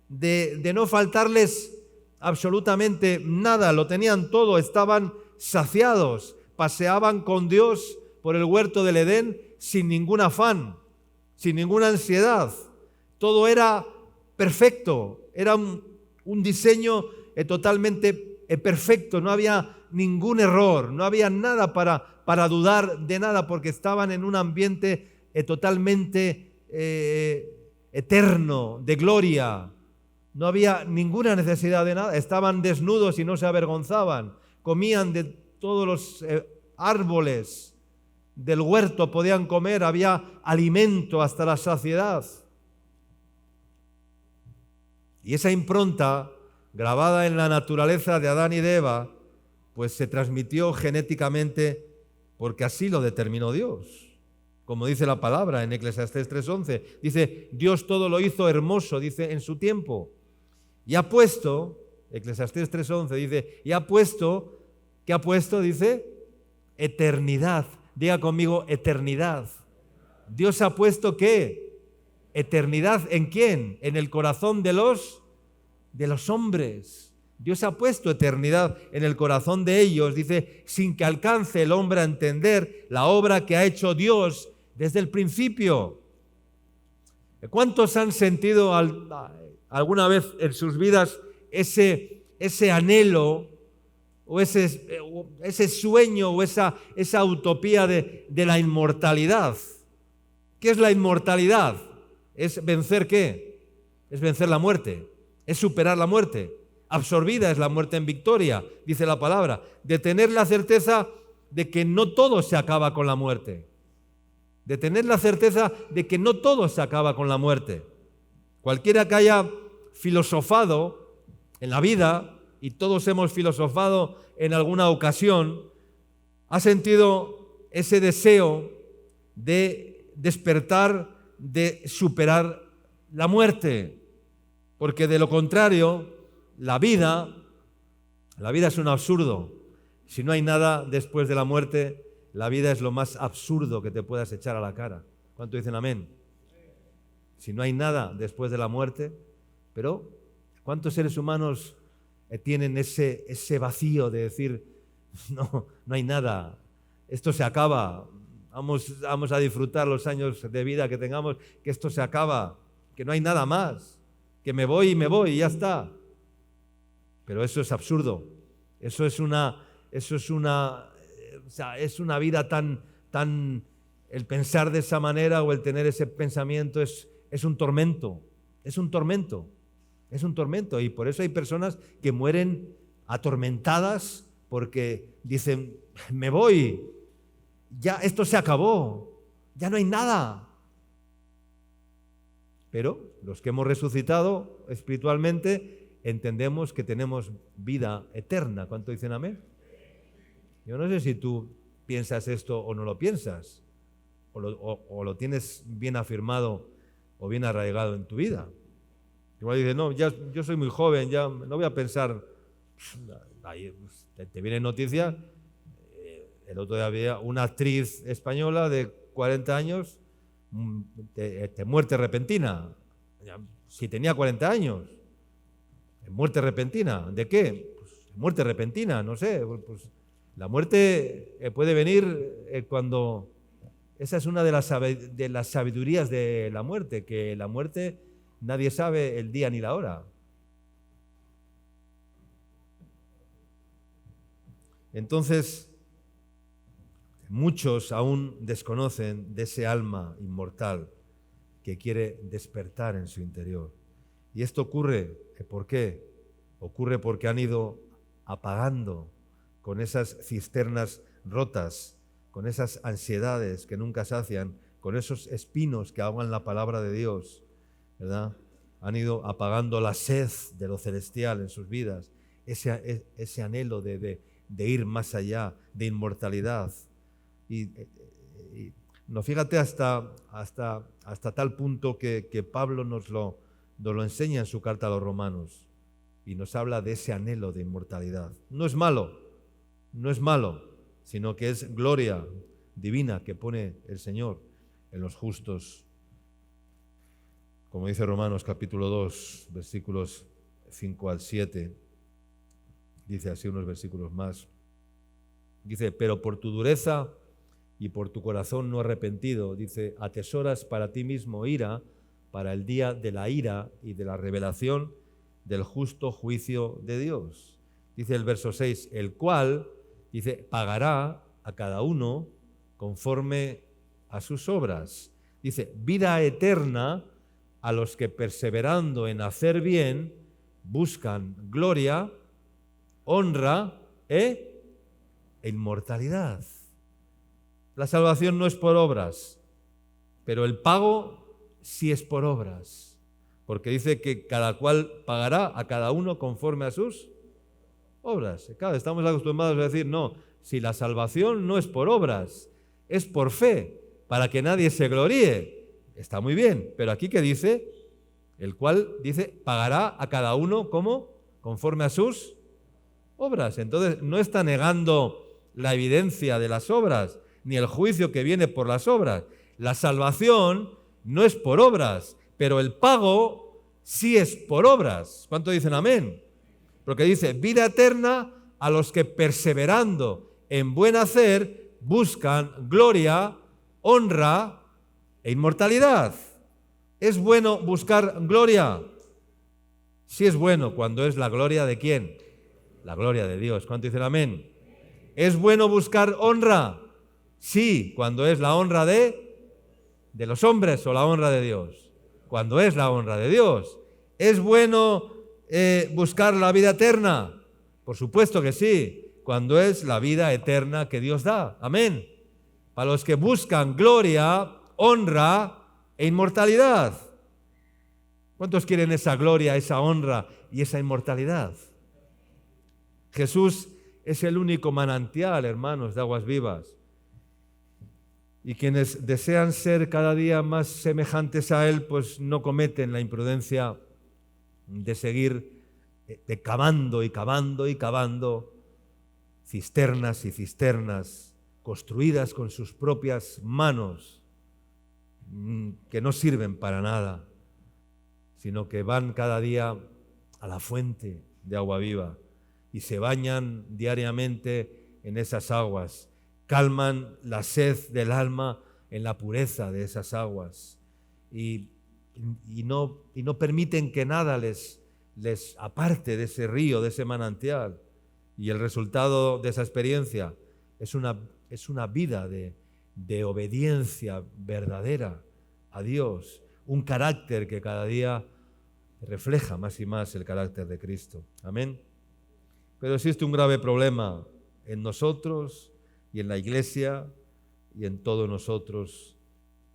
de no faltarles absolutamente nada, lo tenían todo, estaban saciados, paseaban con Dios por el huerto del Edén sin ningún afán, sin ninguna ansiedad. Todo era perfecto, era un diseño totalmente perfecto, no había ningún error, no había nada para dudar de nada, porque estaban en un ambiente totalmente eterno, de gloria. No había ninguna necesidad de nada, estaban desnudos y no se avergonzaban, comían de todos los árboles del huerto, podían comer, había alimento hasta la saciedad. Y esa impronta grabada en la naturaleza de Adán y de Eva, pues se transmitió genéticamente porque así lo determinó Dios. Como dice la palabra en Eclesiastés 3:11, dice, Dios todo lo hizo hermoso, dice, en su tiempo. Y ha puesto, Eclesiastés 3:11 dice, y ha puesto, ¿qué ha puesto? Dice, eternidad. Diga conmigo, eternidad. Dios ha puesto, ¿qué? Eternidad, ¿en quién? En el corazón de los hombres. Dios ha puesto eternidad en el corazón de ellos, dice, sin que alcance el hombre a entender la obra que ha hecho Dios desde el principio. ¿Cuántos han sentido alguna vez en sus vidas ese anhelo o ese sueño o esa utopía de la inmortalidad? ¿Qué es la inmortalidad? ¿Es vencer qué? Es vencer la muerte, es superar la muerte. Absorbida es la muerte en victoria, dice la palabra, de tener la certeza de que no todo se acaba con la muerte, de tener la certeza de que no todo se acaba con la muerte. Cualquiera que haya filosofado en la vida, y todos hemos filosofado en alguna ocasión, ha sentido ese deseo de despertar, de superar la muerte, porque de lo contrario, la vida es un absurdo. Si no hay nada después de la muerte, la vida es lo más absurdo que te puedas echar a la cara. ¿Cuánto dicen amén? Si no hay nada después de la muerte, pero ¿cuántos seres humanos tienen ese vacío de decir, no hay nada, esto se acaba, vamos a disfrutar los años de vida que tengamos, que esto se acaba, que no hay nada más, que me voy y ya está? Pero eso es absurdo. Eso es una vida tan, el pensar de esa manera o el tener ese pensamiento es un tormento. Es un tormento. Es un tormento. Y por eso hay personas que mueren atormentadas porque dicen, me voy, ya esto se acabó, ya no hay nada. Pero los que hemos resucitado espiritualmente entendemos que tenemos vida eterna. ¿Cuánto dicen amén? Yo no sé si tú piensas esto o no lo piensas, o lo tienes bien afirmado o bien arraigado en tu vida. Igual dices, no, yo soy muy joven, ya no voy a pensar. Ahí te viene noticia, el otro día había una actriz española de 40 años, de muerte repentina. Si tenía 40 años. ¿Muerte repentina? ¿De qué? Pues, muerte repentina, no sé. Pues, la muerte puede venir cuando... Esa es una de las sabidurías de la muerte, que la muerte nadie sabe el día ni la hora. Entonces, muchos aún desconocen de ese alma inmortal que quiere despertar en su interior. Y esto ocurre, ¿por qué? Ocurre porque han ido apagando con esas cisternas rotas, con esas ansiedades que nunca sacian, con esos espinos que ahogan la palabra de Dios, ¿verdad? han ido apagando la sed de lo celestial en sus vidas, ese anhelo de ir más allá, de inmortalidad. Y no, fíjate hasta tal punto que Pablo nos lo enseña en su carta a los Romanos y nos habla de ese anhelo de inmortalidad. No es malo, sino que es gloria divina que pone el Señor en los justos. Como dice Romanos capítulo 2, versículos 5 al 7, dice así unos versículos más. Dice, pero por tu dureza y por tu corazón no arrepentido, dice, atesoras para ti mismo ira para el día de la ira y de la revelación del justo juicio de Dios. Dice el verso 6, el cual, dice, pagará a cada uno conforme a sus obras. Dice, vida eterna a los que perseverando en hacer bien buscan gloria, honra e inmortalidad. La salvación no es por obras, pero el pago sí es por obras, porque dice que cada cual pagará a cada uno conforme a sus obras. Claro, estamos acostumbrados a decir, no, si la salvación no es por obras, es por fe, para que nadie se gloríe. Está muy bien, pero aquí que dice, el cual dice, pagará a cada uno, ¿cómo? Conforme a sus obras. Entonces, no está negando la evidencia de las obras, ni el juicio que viene por las obras. La salvación no es por obras, pero el pago sí es por obras. ¿Cuánto dicen amén? Porque dice, vida eterna a los que perseverando en buen hacer buscan gloria, honra e inmortalidad. ¿Es bueno buscar gloria? Sí es bueno cuando es la gloria de ¿quién? La gloria de Dios. ¿Cuánto dicen amén? ¿Es bueno buscar honra? Sí, cuando es la honra de los hombres o la honra de Dios. Cuando es la honra de Dios. ¿Es bueno buscar la vida eterna? Por supuesto que sí, cuando es la vida eterna que Dios da. Amén. Para los que buscan gloria, honra e inmortalidad. ¿Cuántos quieren esa gloria, esa honra y esa inmortalidad? Jesús es el único manantial, hermanos, de aguas vivas. Y quienes desean ser cada día más semejantes a Él, pues no cometen la imprudencia de seguir cavando y cavando y cavando cisternas y cisternas construidas con sus propias manos, que no sirven para nada, sino que van cada día a la fuente de agua viva y se bañan diariamente en esas aguas, calman la sed del alma en la pureza de esas aguas y no permiten que nada les aparte de ese río, de ese manantial. Y el resultado de esa experiencia es una vida de obediencia verdadera a Dios, un carácter que cada día refleja más y más el carácter de Cristo. Amén. Pero existe un grave problema en nosotros y en la iglesia y en todos nosotros,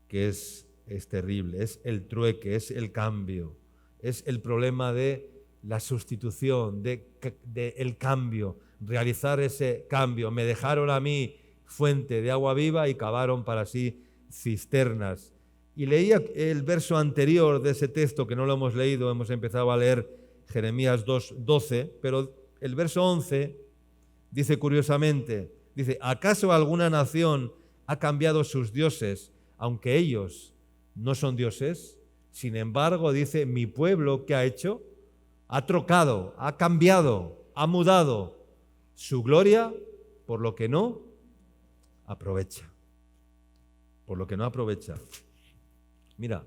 que es terrible, es el trueque, es el cambio, es el problema de la sustitución, de el cambio, realizar ese cambio. Me dejaron a mí fuente de agua viva y cavaron para sí cisternas. Y leía el verso anterior de ese texto, que no lo hemos leído, hemos empezado a leer Jeremías 2:12, pero el verso 11 dice curiosamente, dice, ¿acaso alguna nación ha cambiado sus dioses, aunque ellos no son dioses? Sin embargo, dice, mi pueblo, ¿qué ha hecho? Ha trocado, ha cambiado, ha mudado su gloria por lo que no aprovecha. Por lo que no aprovecha. Mira,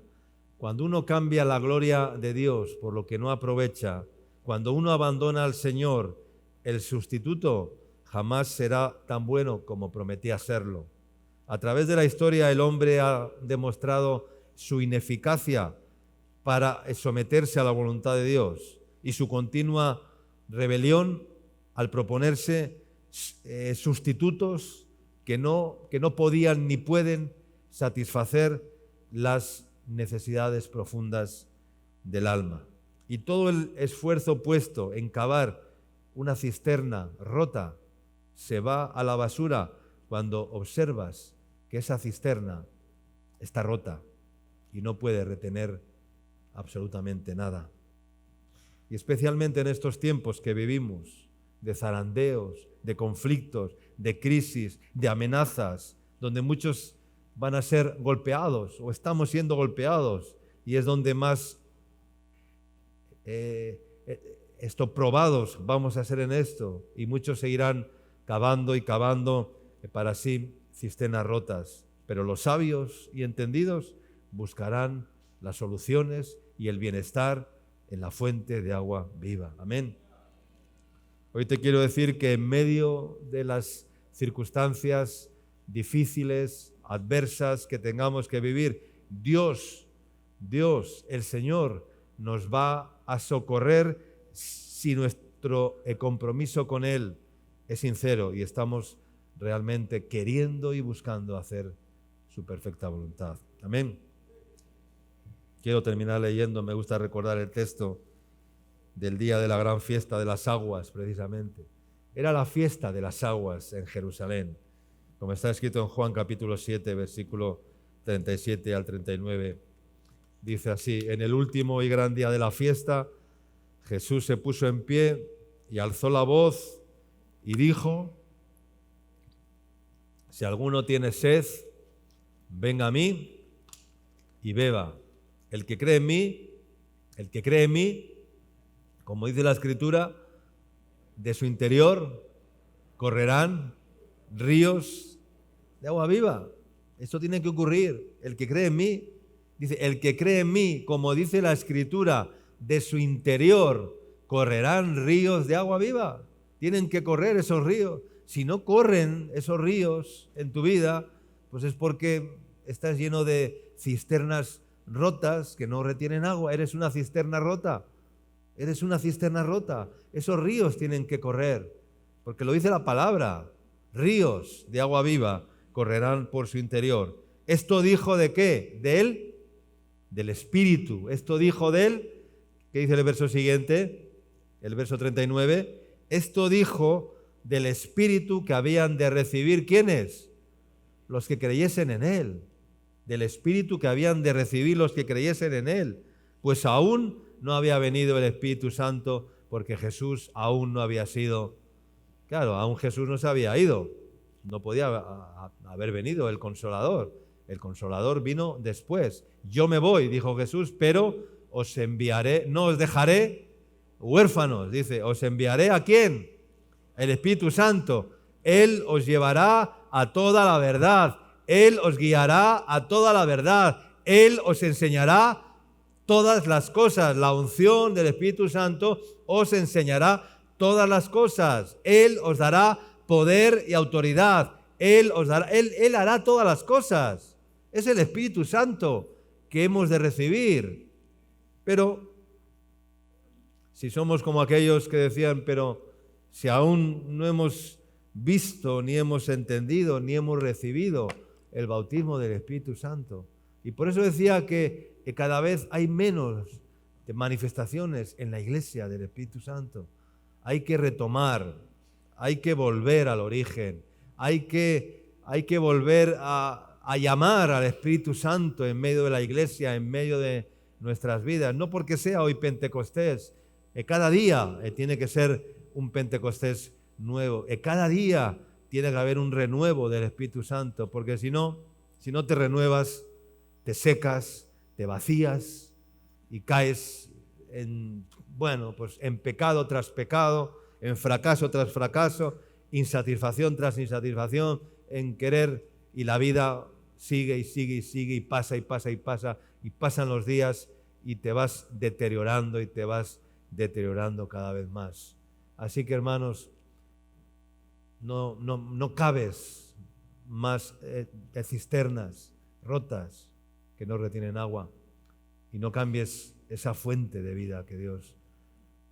cuando uno cambia la gloria de Dios por lo que no aprovecha, cuando uno abandona al Señor, el sustituto jamás será tan bueno como prometía serlo. A través de la historia el hombre ha demostrado su ineficacia para someterse a la voluntad de Dios y su continua rebelión al proponerse sustitutos que no podían ni pueden satisfacer las necesidades profundas del alma. Y todo el esfuerzo puesto en cavar una cisterna rota se va a la basura cuando observas que esa cisterna está rota y no puede retener absolutamente nada. Y especialmente en estos tiempos que vivimos, de zarandeos, de conflictos, de crisis, de amenazas, donde muchos van a ser golpeados o estamos siendo golpeados, y es donde más probados vamos a ser en esto, y muchos seguirán cavando y cavando para sí cisternas rotas, pero los sabios y entendidos buscarán las soluciones y el bienestar en la fuente de agua viva. Amén. Hoy te quiero decir que en medio de las circunstancias difíciles, adversas que tengamos que vivir, Dios, el Señor, nos va a socorrer si nuestro compromiso con Él es sincero y estamos realmente queriendo y buscando hacer su perfecta voluntad. Amén. Quiero terminar leyendo, me gusta recordar el texto del día de la gran fiesta de las aguas, precisamente. Era la fiesta de las aguas en Jerusalén, como está escrito en Juan capítulo 7, versículo 37 al 39. Dice así: en el último y gran día de la fiesta, Jesús se puso en pie y alzó la voz y dijo: si alguno tiene sed, venga a mí y beba. El que cree en mí, como dice la Escritura, de su interior correrán ríos de agua viva. Esto tiene que ocurrir. El que cree en mí, dice, el que cree en mí, como dice la Escritura, de su interior correrán ríos de agua viva. Tienen que correr esos ríos. Si no corren esos ríos en tu vida, pues es porque estás lleno de cisternas rotas que no retienen agua. Eres una cisterna rota. Eres una cisterna rota. Esos ríos tienen que correr, porque lo dice la palabra. Ríos de agua viva correrán por su interior. ¿Esto dijo de qué? ¿De él? Del Espíritu. Esto dijo de él. ¿Qué dice el verso siguiente? El verso 39. Esto dijo del Espíritu que habían de recibir. ¿Quiénes? Los que creyesen en él. Del Espíritu que habían de recibir los que creyesen en él. Pues aún no había venido el Espíritu Santo, porque Jesús aún no había sido. Claro, aún Jesús no se había ido. No podía haber venido el Consolador. El Consolador vino después. Yo me voy, dijo Jesús, pero os enviaré, no os dejaré huérfanos. Dice, os enviaré ¿a quién? El Espíritu Santo. Él os llevará a toda la verdad. Él os guiará a toda la verdad. Él os enseñará todas las cosas. La unción del Espíritu Santo os enseñará todas las cosas. Él os dará poder y autoridad. Él hará todas las cosas. Es el Espíritu Santo que hemos de recibir. Pero si somos como aquellos que decían, pero si aún no hemos visto, ni hemos entendido, ni hemos recibido el bautismo del Espíritu Santo. Y por eso decía que cada vez hay menos de manifestaciones en la iglesia del Espíritu Santo. Hay que retomar, hay que volver al origen, hay que volver a llamar al Espíritu Santo en medio de la iglesia, en medio de nuestras vidas. No porque sea hoy Pentecostés, cada día tiene que ser un Pentecostés nuevo, cada día tiene que haber un renuevo del Espíritu Santo, porque si no te renuevas, te secas, te vacías y caes en pecado tras pecado, en fracaso tras fracaso, insatisfacción tras insatisfacción, en querer, y la vida sigue y sigue y sigue y pasa y pasa y pasa y pasan los días y te vas deteriorando y te vas deteriorando cada vez más. Así que, hermanos, no cabes más cisternas rotas que no retienen agua, y no cambies esa fuente de vida que Dios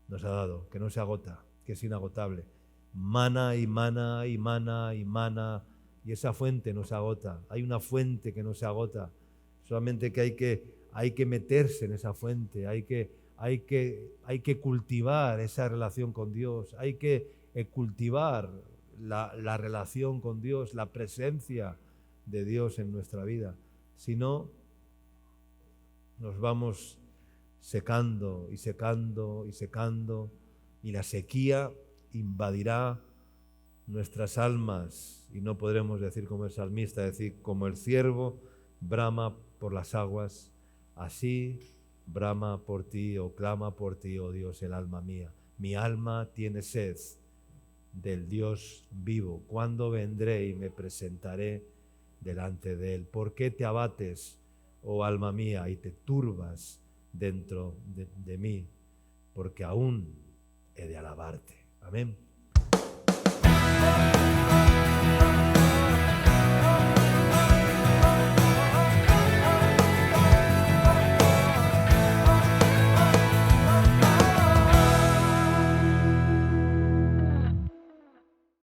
nos ha dado, que no se agota, que es inagotable. Mana y mana y mana y mana, y esa fuente no se agota. Hay una fuente que no se agota, solamente que hay que hay que meterse en esa fuente, hay que cultivar esa relación con Dios, hay que cultivar la relación con Dios, la presencia de Dios en nuestra vida. Si no, nos vamos secando y secando y secando, y la sequía invadirá nuestras almas y no podremos decir como el salmista, decir como el ciervo brama por las aguas, así brama por ti o clama por ti, oh Dios, el alma mía. Mi alma tiene sed del Dios vivo. ¿Cuándo vendré y me presentaré delante de él? ¿Por qué te abates, oh alma mía, y te turbas dentro de mí? Porque aún he de alabarte. Amén.